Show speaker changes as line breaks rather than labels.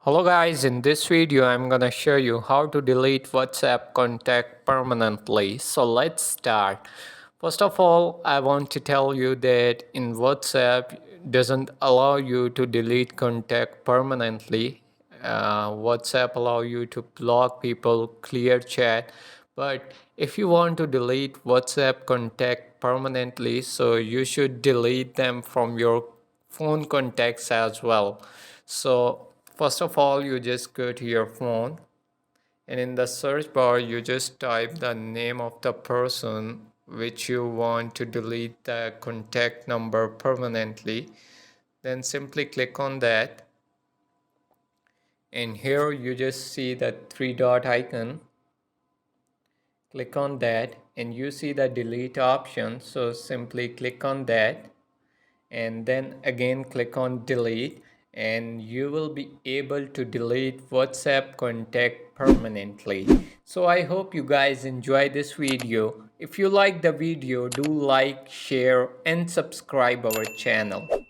Hello guys, in this video I'm gonna show you how to delete WhatsApp contact permanently. So let's start. First of all, I want to tell you that in WhatsApp doesn't allow you to delete contact permanently. WhatsApp allow you to block people, clear chat, but if you want to delete WhatsApp contact permanently, so you should delete them from your phone contacts as well. So first of all, you just go to your phone and in the search bar, you just type the name of the person which you want to delete the contact number permanently. Then simply click on that. And here you just see the three dot icon. Click on that and you see the delete option. So simply click on that and then again click on delete and you will be able to delete WhatsApp contact permanently. So I hope you guys enjoy this video. If you like the video, do like, share and subscribe our channel.